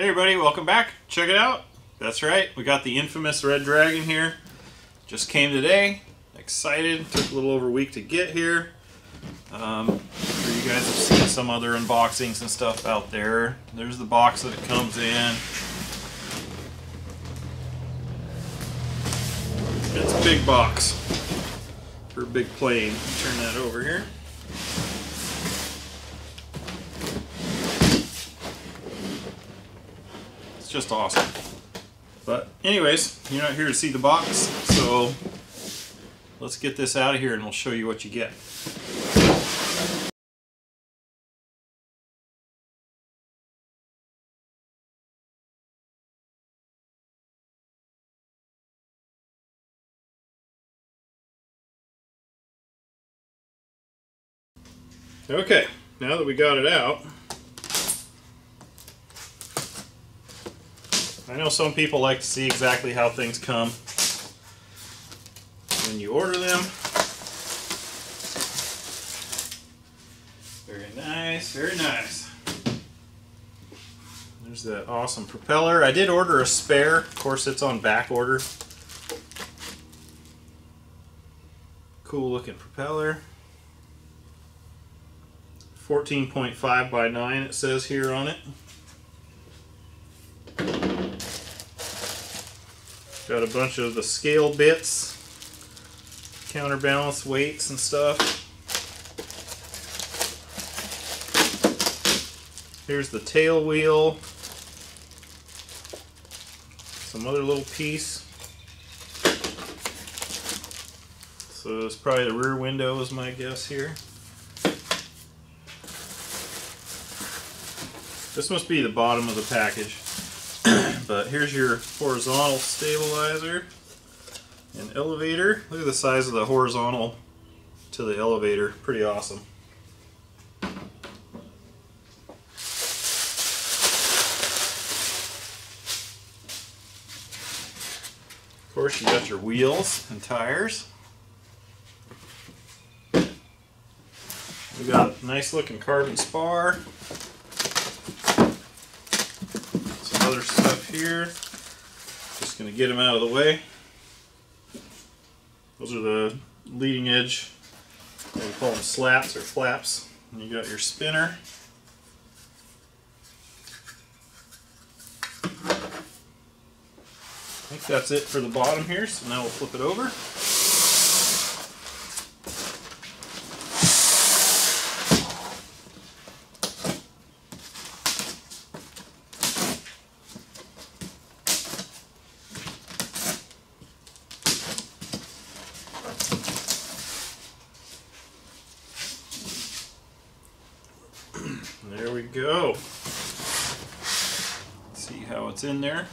Hey everybody, welcome back. Check it out. That's right, we got the infamous Red Dragon here. Just came today. Excited. Took a little over a week to get here. I'm sure you guys have seen some other unboxings and stuff out there. There's the box that it comes in. It's a big box for a big plane. Turn that over here. Just awesome. But anyways, you're not here to see the box, so let's get this out of here and we'll show you what you get. Okay, now that we got it out, I know some people like to see exactly how things come when you order them. Very nice, very nice. There's that awesome propeller. I did order a spare. Of course, it's on back order. Cool looking propeller. 14.5 by 9 it says here on it. Got a bunch of the scale bits, counterbalance weights and stuff. Here's the tail wheel. Some other little piece. So it's probably the rear window is my guess here. This must be the bottom of the package. But here's your horizontal stabilizer and elevator. Look at the size of the horizontal to the elevator. Pretty awesome. Of course, you got your wheels and tires. We got a nice looking carbon spar. Other stuff here. Just going to get them out of the way. Those are the leading edge, what we call them, slats or flaps. And you got your spinner. I think that's it for the bottom here, so now we'll flip it over. There we go. Let's see how it's in there.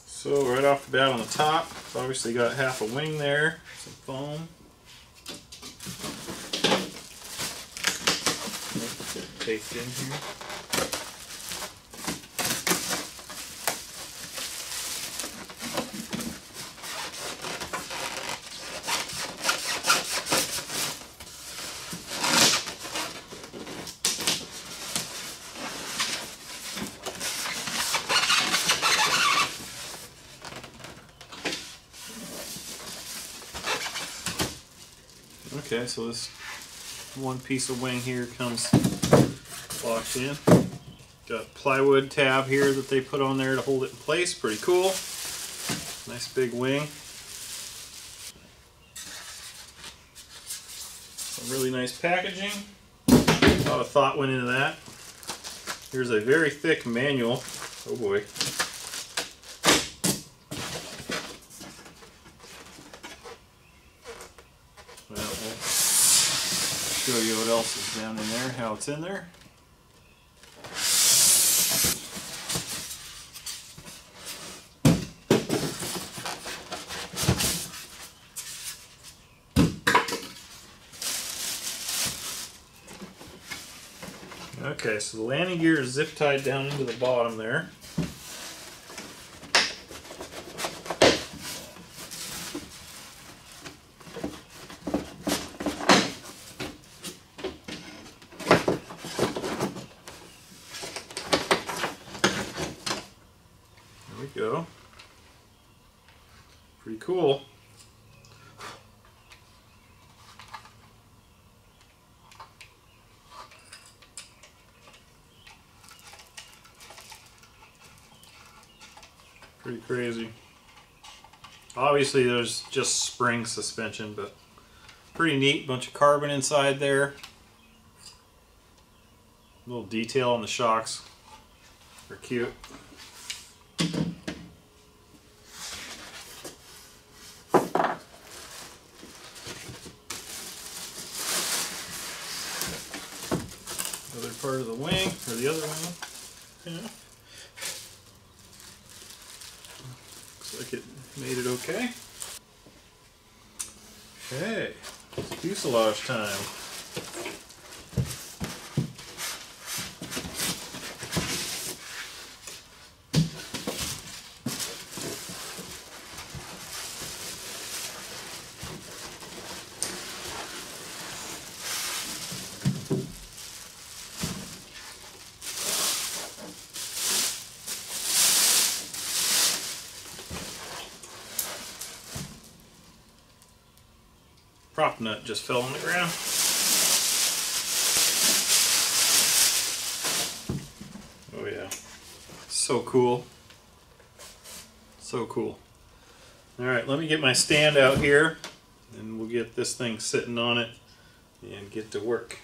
So right off the bat on the top, it's obviously got half a wing there, some foam. Get it taped in here. Okay, so this one piece of wing here comes locked in. Got plywood tab here that they put on there to hold it in place. Pretty cool. Nice big wing. Some really nice packaging. A lot of thought went into that. Here's a very thick manual. Oh boy. Show you what else is down in there, how it's in there. Okay, so the landing gear is zip tied down into the bottom there. Pretty crazy. Obviously there's just spring suspension, but pretty neat. Bunch of carbon inside there. Little detail on the shocks. They're cute. Other part of the wing, or the other wing. Yeah. Looks like it made it okay. Okay, it's fuselage time. Prop nut just fell on the ground. Oh yeah, so cool. So cool. Alright, let me get my stand out here and we'll get this thing sitting on it and get to work.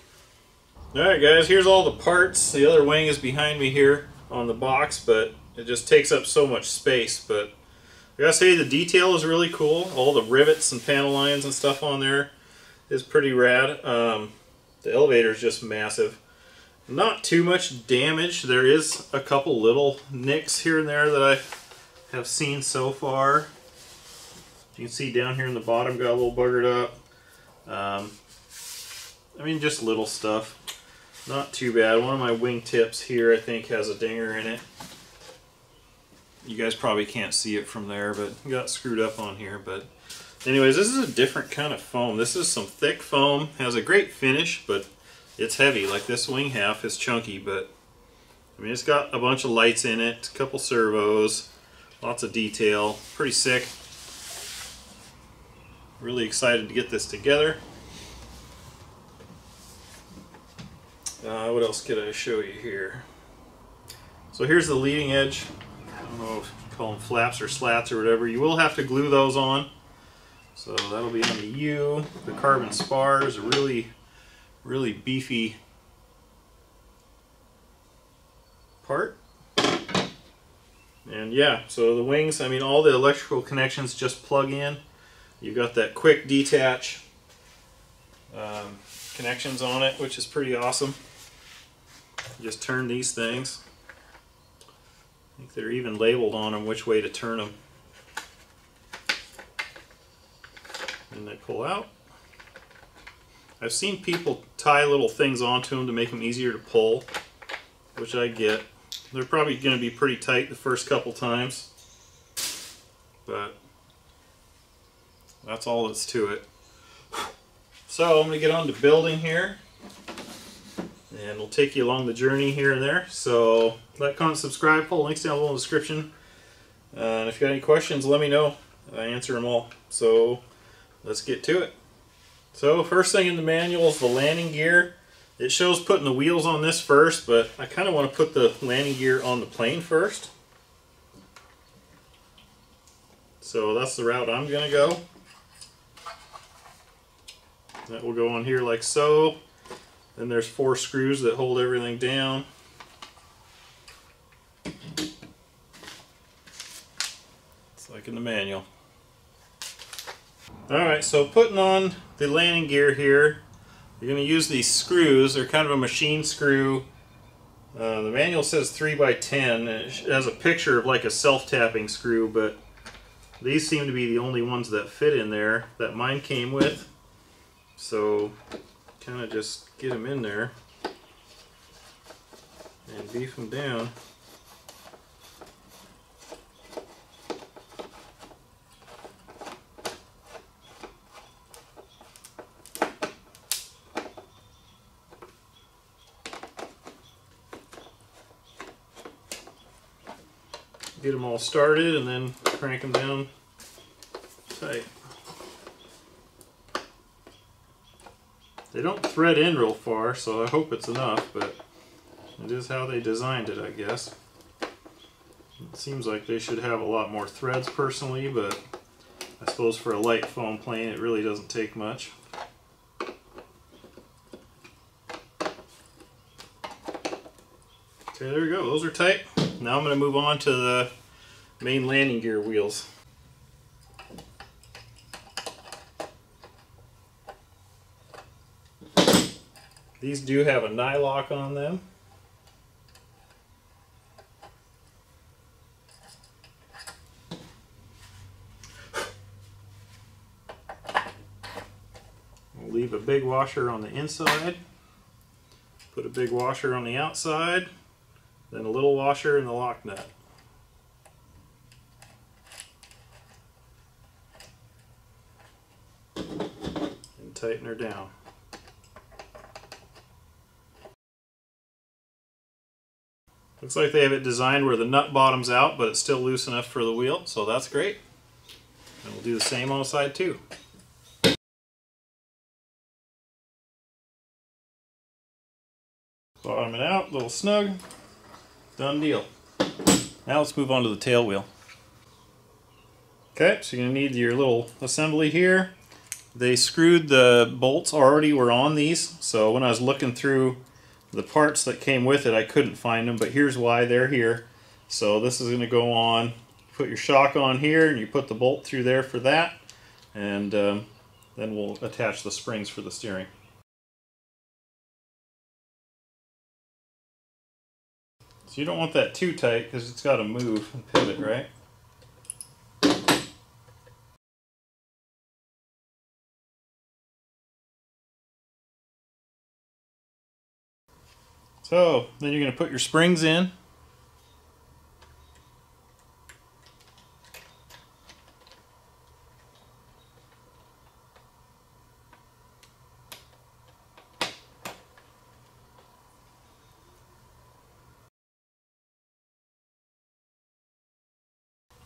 Alright guys, here's all the parts. The other wing is behind me here on the box, but it just takes up so much space. But I gotta say, the detail is really cool. All the rivets and panel lines and stuff on there is pretty rad. The elevator is just massive. Not too much damage. There is a couple little nicks here and there that I have seen so far. You can see down here in the bottom got a little buggered up. I mean, just little stuff. Not too bad. One of my wing tips here, I think, has a dinger in it. You guys probably can't see it from there, but it got screwed up on here. But anyways, this is a different kind of foam. This is some thick foam. Has a great finish, but it's heavy. Like this wing half is chunky, but I mean, it's got a bunch of lights in it, a couple servos, lots of detail. Pretty sick. Really excited to get this together. What else could I show you here? So here's the leading edge. I don't know if you call them flaps or slats or whatever. You will have to glue those on. So that'll be on the U. The carbon spar is a really beefy part. And yeah, so the wings, I mean, all the electrical connections just plug in. You got that quick detach connections on it, which is pretty awesome. Just turn these things. I think they're even labeled on them which way to turn them. And they pull out. I've seen people tie little things onto them to make them easier to pull, which I get. They're probably going to be pretty tight the first couple times, but that's all that's to it. So I'm going to get on to building here, and we'll take you along the journey here and there. So like, comment, subscribe, follow links down below in the description. And if you got any questions, let me know. I answer them all. So let's get to it. So first thing in the manual is the landing gear. It shows putting the wheels on this first, but I kind of want to put the landing gear on the plane first. So that's the route I'm going to go. That will go on here like so. Then there's 4 screws that hold everything down. It's like in the manual. Alright, so putting on the landing gear here, you're going to use these screws. They're kind of a machine screw. The manual says 3x10, and it has a picture of like a self-tapping screw, but these seem to be the only ones that fit in there that mine came with. So kind of just get them in there and beef them down. Get them all started and then crank them down tight. They don't thread in real far, so I hope it's enough, but it is how they designed it, I guess. It seems like they should have a lot more threads personally, but I suppose for a light foam plane it really doesn't take much. Okay, there we go. Those are tight. Now I'm going to move on to the main landing gear wheels. These do have a nylock on them. We'll leave a big washer on the inside, put a big washer on the outside, then a little washer in the lock nut. And tighten her down. Looks like they have it designed where the nut bottoms out, but it's still loose enough for the wheel, so that's great. And we'll do the same on the side too. Bottom it out, a little snug. Done deal. Now let's move on to the tail wheel. Okay, so you're going to need your little assembly here. They screwed the bolts already were on these, so when I was looking through the parts that came with it I couldn't find them, but here's why they're here. So this is going to go on, put your shock on here and you put the bolt through there for that, and then we'll attach the springs for the steering. So you don't want that too tight because it's got to move and pivot, right? So then you're going to put your springs in.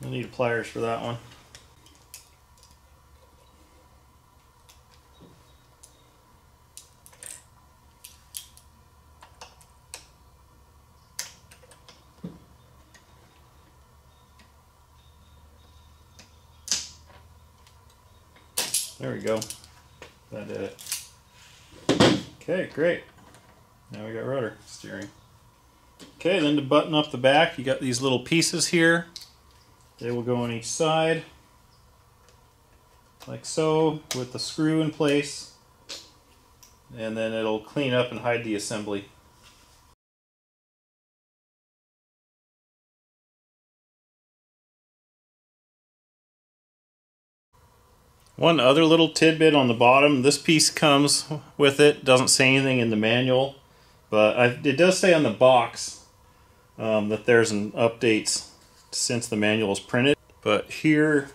You'll need pliers for that one. There we go. That did it. Okay, great. Now we got rudder steering. Okay, then to button up the back, you got these little pieces here. They will go on each side, like so, with the screw in place, and then it'll clean up and hide the assembly. One other little tidbit on the bottom, this piece comes with it, doesn't say anything in the manual, but it does say on the box that there's an updates since the manual is printed. But here,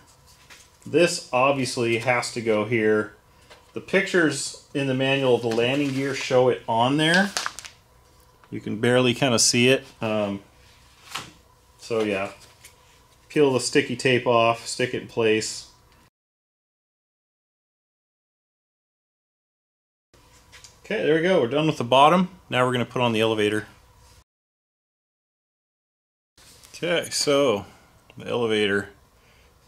this obviously has to go here. The pictures in the manual of the landing gear show it on there. You can barely kind of see it. So yeah, peel the sticky tape off, stick it in place. Okay, there we go. We're done with the bottom. Now we're going to put on the elevator. Okay, so the elevator,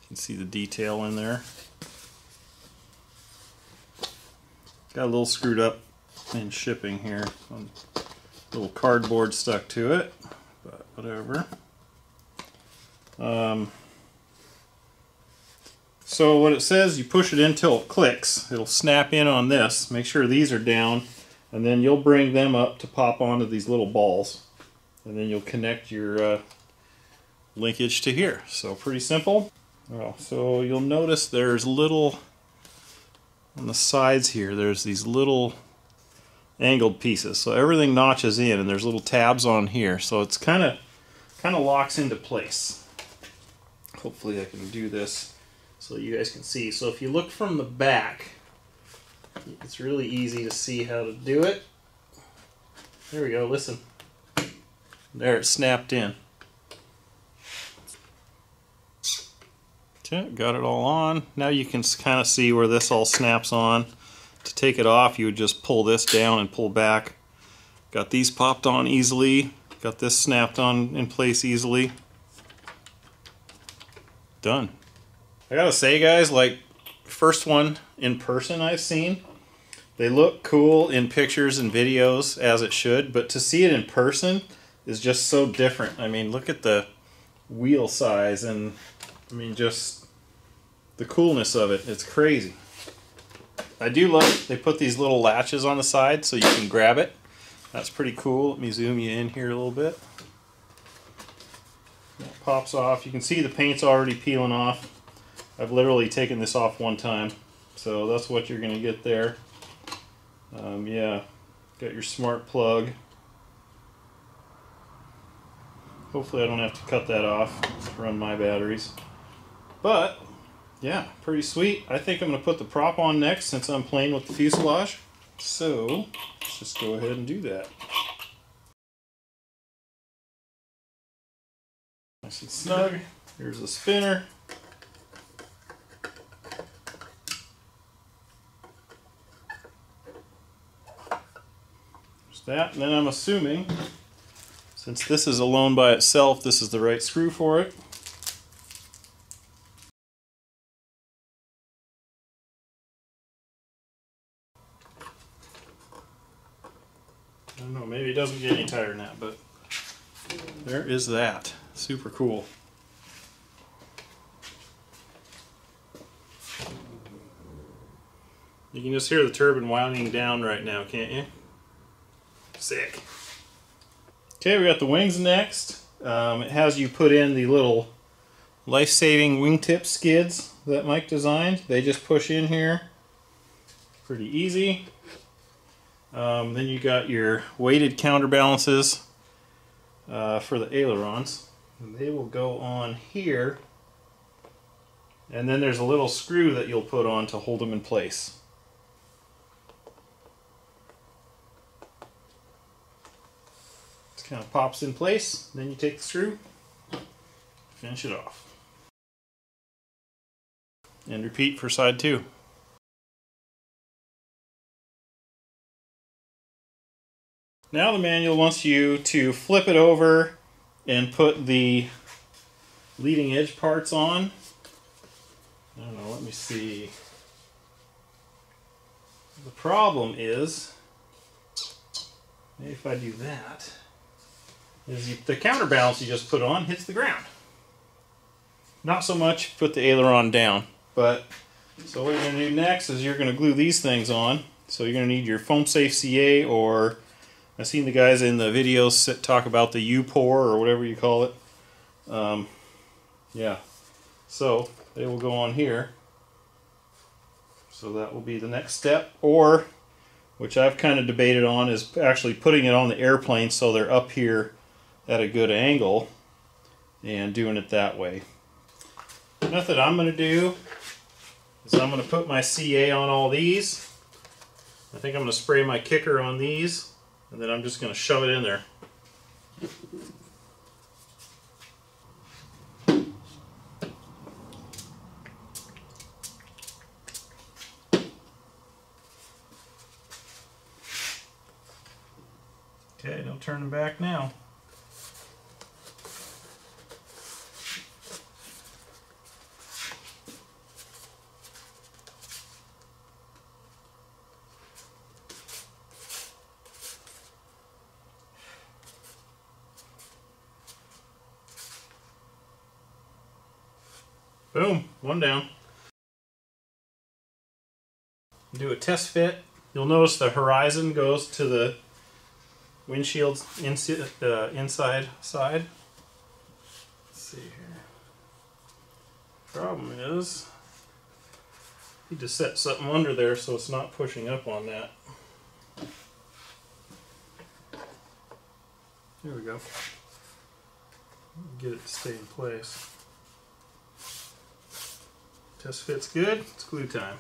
you can see the detail in there. Got a little screwed up in shipping here. A little cardboard stuck to it, but whatever. So what it says, you push it in till it clicks. It'll snap in on this. Make sure these are down, and then you'll bring them up to pop onto these little balls. And then you'll connect your linkage to here. So pretty simple. Well, so you'll notice there's little, on the sides here, there's these little angled pieces. So everything notches in, and there's little tabs on here. So it's kind of locks into place. Hopefully I can do this so you guys can see. So if you look from the back, it's really easy to see how to do it. There we go, listen. There, it's snapped in. Okay, got it all on. Now you can kind of see where this all snaps on. To take it off, you would just pull this down and pull back. Got these popped on easily. Got this snapped on in place easily. done. I gotta say, guys, like, first one in person I've seen, they look cool in pictures and videos, as it should, but to see it in person is just so different. I mean, look at the wheel size and, I mean, just the coolness of it. It's crazy. I do like they put these little latches on the side so you can grab it. That's pretty cool. Let me zoom you in here a little bit. It pops off. You can see the paint's already peeling off. I've literally taken this off one time, so that's what you're going to get there. Yeah, got your smart plug. Hopefully I don't have to cut that off to run my batteries. But, yeah, pretty sweet. I think I'm going to put the prop on next since I'm playing with the fuselage. So, let's just go ahead and do that. Nice and snug. Here's the spinner. That, and then I'm assuming, since this is alone by itself, this is the right screw for it. I don't know, maybe it doesn't get any tighter than that, but there is that. Super cool. You can just hear the turbine winding down right now, can't you? Sick. Okay, we got the wings next. It has you put in the little life-saving wingtip skids that Mike designed. They just push in here. Pretty easy. Then you got your weighted counterbalances for the ailerons. And they will go on here. And then there's a little screw that you'll put on to hold them in place. Kind of pops in place, then you take the screw, finish it off, and repeat for side 2. Now the manual wants you to flip it over and put the leading edge parts on. I don't know, let me see. The problem is, maybe if I do that, the counterbalance you just put on hits the ground. Not so much put the aileron down, but so what you're going to do next is you're going to glue these things on. So you're going to need your foam safe CA, or I've seen the guys in the videos talk about the U-pour or whatever you call it. Yeah, so they will go on here. So that will be the next step, or which I've kind of debated on, is actually putting it on the airplane so they're up here at a good angle and doing it that way. The method I'm going to do is I'm going to put my CA on all these. I think I'm going to spray my kicker on these, and then I'm just going to shove it in there. Okay, no turning back now. Boom, one down. Do a test fit. You'll notice the horizon goes to the windshield's inside side. Let's see here. Problem is, you need to set something under there so it's not pushing up on that. There we go. Get it to stay in place. Test fit's good. It's glue time.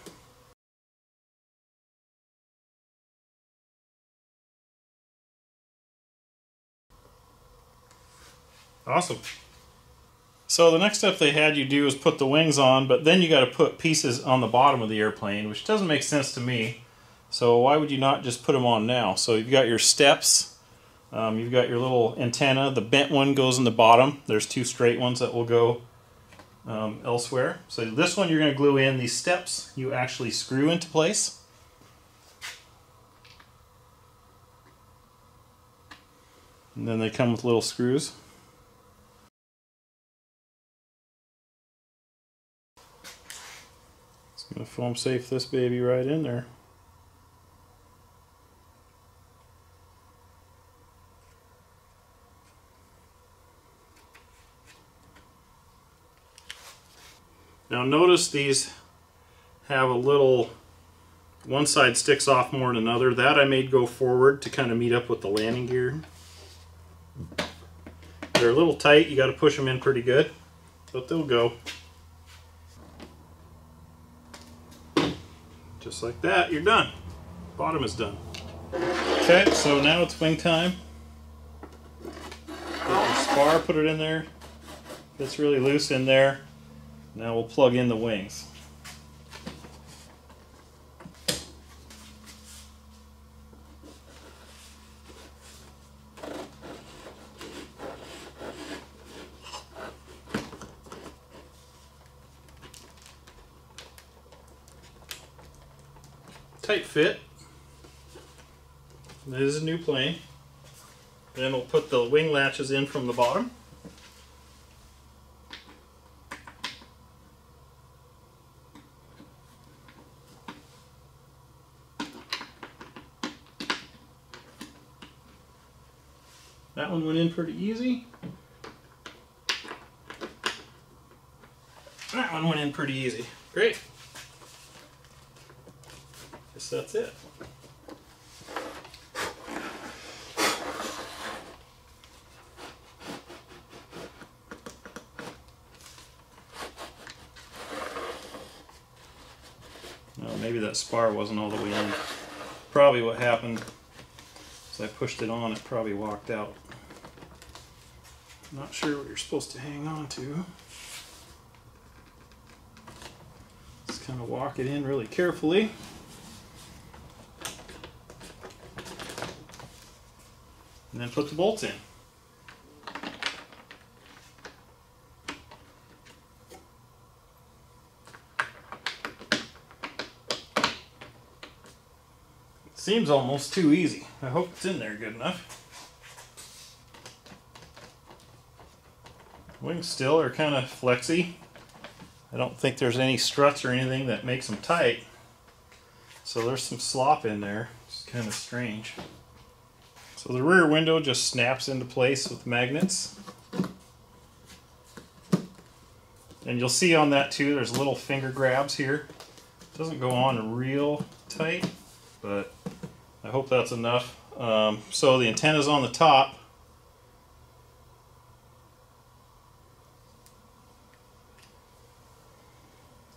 Awesome. So the next step they had you do is put the wings on, but then you got to put pieces on the bottom of the airplane, which doesn't make sense to me. So why would you not just put them on now? So you've got your steps, you've got your little antenna. The bent one goes in the bottom. There's two straight ones that will go elsewhere. So this one you're going to glue in. These steps you actually screw into place. And then they come with little screws. It's going to foam safe this baby right in there. Now notice these have a little, one side sticks off more than another. That I made go forward to kind of meet up with the landing gear. They're a little tight, you got to push them in pretty good, but they'll go. Just like that, you're done. Bottom is done. Okay, so now it's wing time. Get your spar, put it in there. It's really loose in there. Now we'll plug in the wings. Tight fit. This is a new plane. Then we'll put the wing latches in from the bottom. That one went in pretty easy. That one went in pretty easy. Great. Guess that's it. Well, maybe that spar wasn't all the way in. Probably what happened is I pushed it on, it probably walked out. Not sure what you're supposed to hang on to. Just kind of walk it in really carefully. And then put the bolts in. It seems almost too easy. I hope it's in there good enough. Wings still are kind of flexy. I don't think there's any struts or anything that makes them tight. So there's some slop in there. It's kind of strange. So the rear window just snaps into place with magnets. And you'll see on that too, there's little finger grabs here. It doesn't go on real tight, but I hope that's enough. So the antenna's on the top.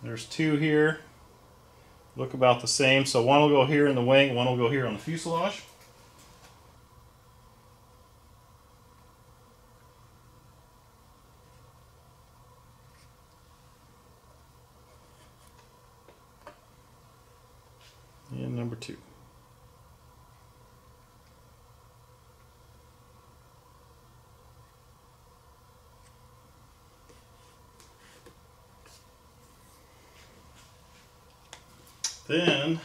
There's two here. Look about the same. So one will go here in the wing, one will go here on the fuselage. And number two. Then,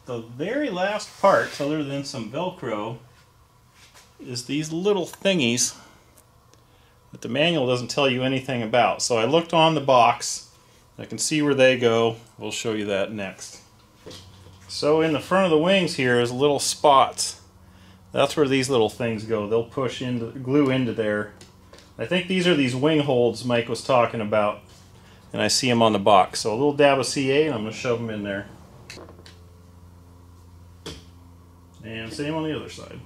the very last part, other than some Velcro, is these little thingies that the manual doesn't tell you anything about. So I looked on the box, I can see where they go. We'll show you that next. So in the front of the wings here is little spots. That's where these little things go. They'll push into, glue into there. I think these are these wing holds Mike was talking about, and I see them on the box. So a little dab of CA, and I'm going to shove them in there. And same on the other side.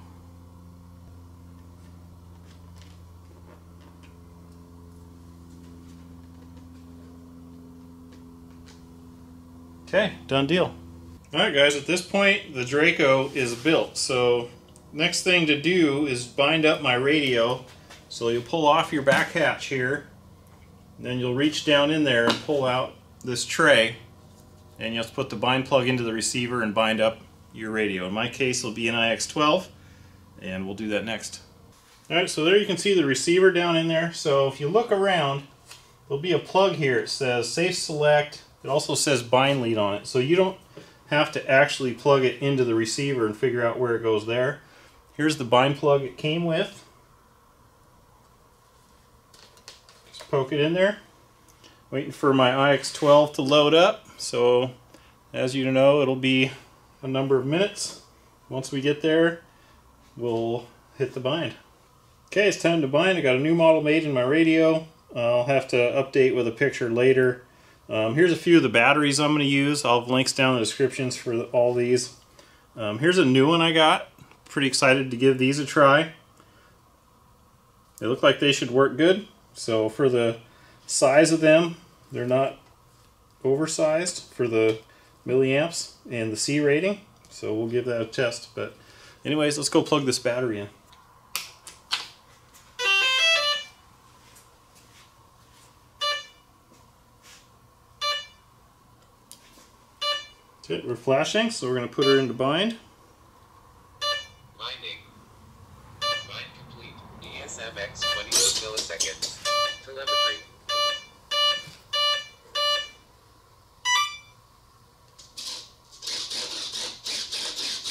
Okay, done deal. Alright guys, at this point the Draco is built. So next thing to do is bind up my radio. So you'll pull off your back hatch here, and then you'll reach down in there and pull out this tray, and you have to put the bind plug into the receiver and bind up your radio. In my case it'll be an IX12, and we'll do that next. Alright, so there you can see the receiver down in there. So if you look around, there'll be a plug here. It says safe select. It also says bind lead on it, so you don't have to actually plug it into the receiver and figure out where it goes there. Here's the bind plug it came with. Just poke it in there. Waiting for my iX12 to load up, so as you know, it'll be a number of minutes. Once we get there, we'll hit the bind. Okay, it's time to bind. I got a new model made in my radio. I'll have to update with a picture later. Here's a few of the batteries I'm going to use. I'll have links down in the descriptions for all these. Here's a new one I got. Pretty excited to give these a try. They look like they should work good. So for the size of them, they're not oversized for the milliamps and the C rating. So we'll give that a test. But anyways, let's go plug this battery in. That's it, we're flashing, so we're going to put her into bind. Binding. Bind complete. DSMX 20 milliseconds. Telemetry.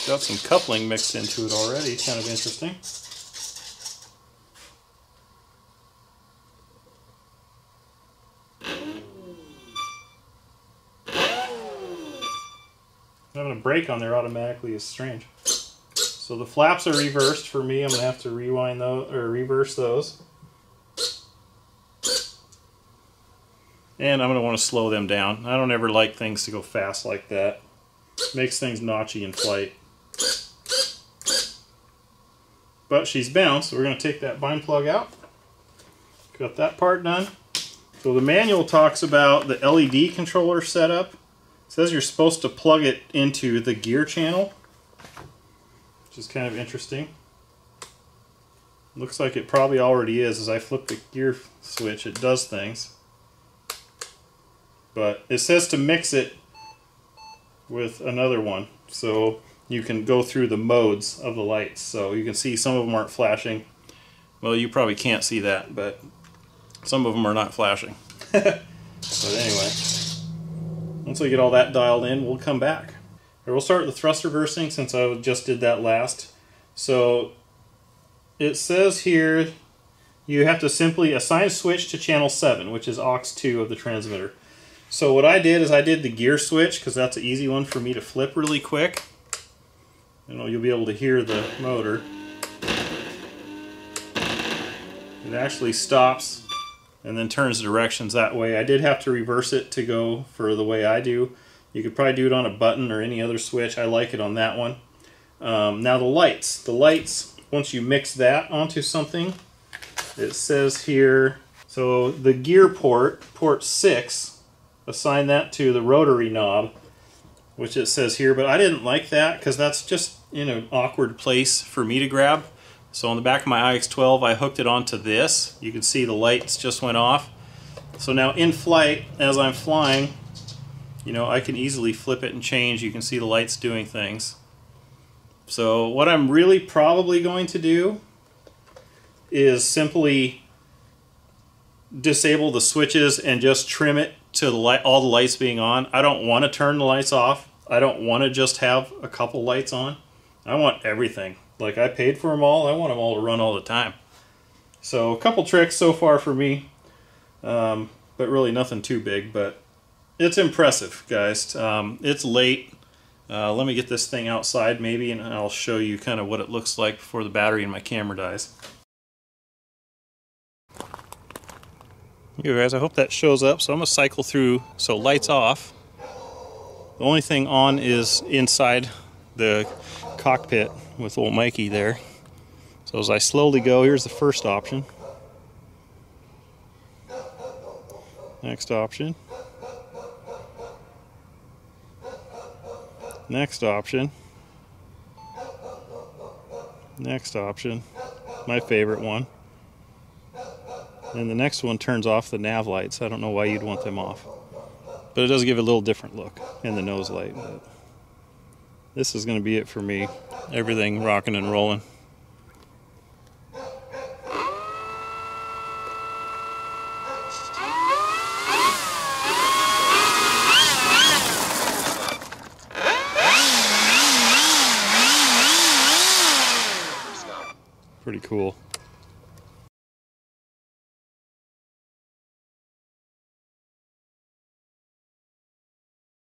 Got some coupling mixed into it already, kind of interesting. Having a brake on there automatically is strange. So the flaps are reversed for me. I'm gonna have to rewind those or reverse those. And I'm gonna want to slow them down. I don't ever like things to go fast like that. Makes things notchy in flight. But she's bounced, so we're gonna take that bind plug out. Got that part done. So the manual talks about the LED controller setup. It says you're supposed to plug it into the gear channel, which is kind of interesting. Looks like it probably already is. As I flip the gear switch, it does things. But it says to mix it with another one, so you can go through the modes of the lights. So you can see some of them aren't flashing. Well, you probably can't see that, but some of them are not flashing. But anyway. Once we get all that dialed in, we'll come back. Here, we'll start with the thrust reversing since I just did that last. So it says here you have to simply assign a switch to channel 7, which is aux 2 of the transmitter. So what I did is I did the gear switch because that's an easy one for me to flip really quick. You'll be able to hear the motor. It actually stops and then turns directions that way. I did have to reverse it to go for the way I do. You could probably do it on a button or any other switch. I like it on that one. Now the lights. The lights, once you mix that onto something, it says here, so the gear port, port 6, assign that to the rotary knob, which it says here, but I didn't like that because that's just in an awkward place for me to grab. So on the back of my iX12, I hooked it onto this. You can see the lights just went off. So now in flight, as I'm flying, I can easily flip it and change. You can see the lights doing things. So what I'm really probably going to do is simply disable the switches and just trim it to all the lights being on. I don't want to turn the lights off. I don't want to just have a couple lights on. I want everything. Like, I paid for them all. I want them all to run all the time. So a couple tricks so far for me, but really nothing too big. But it's impressive, guys. It's late. Let me get this thing outside maybe, and I'll show you kind of what it looks like before the battery in my camera dies. Okay, guys, I hope that shows up. So I'm going to cycle through. So lights off. The only thing on is inside the cockpit with old Mikey there. So as I slowly go, here's the first option. Next option. Next option. Next option. My favorite one. And the next one turns off the nav lights. I don't know why you'd want them off. But it does give it a little different look in the nose light. But this is going to be it for me. Everything rocking and rolling. Pretty cool.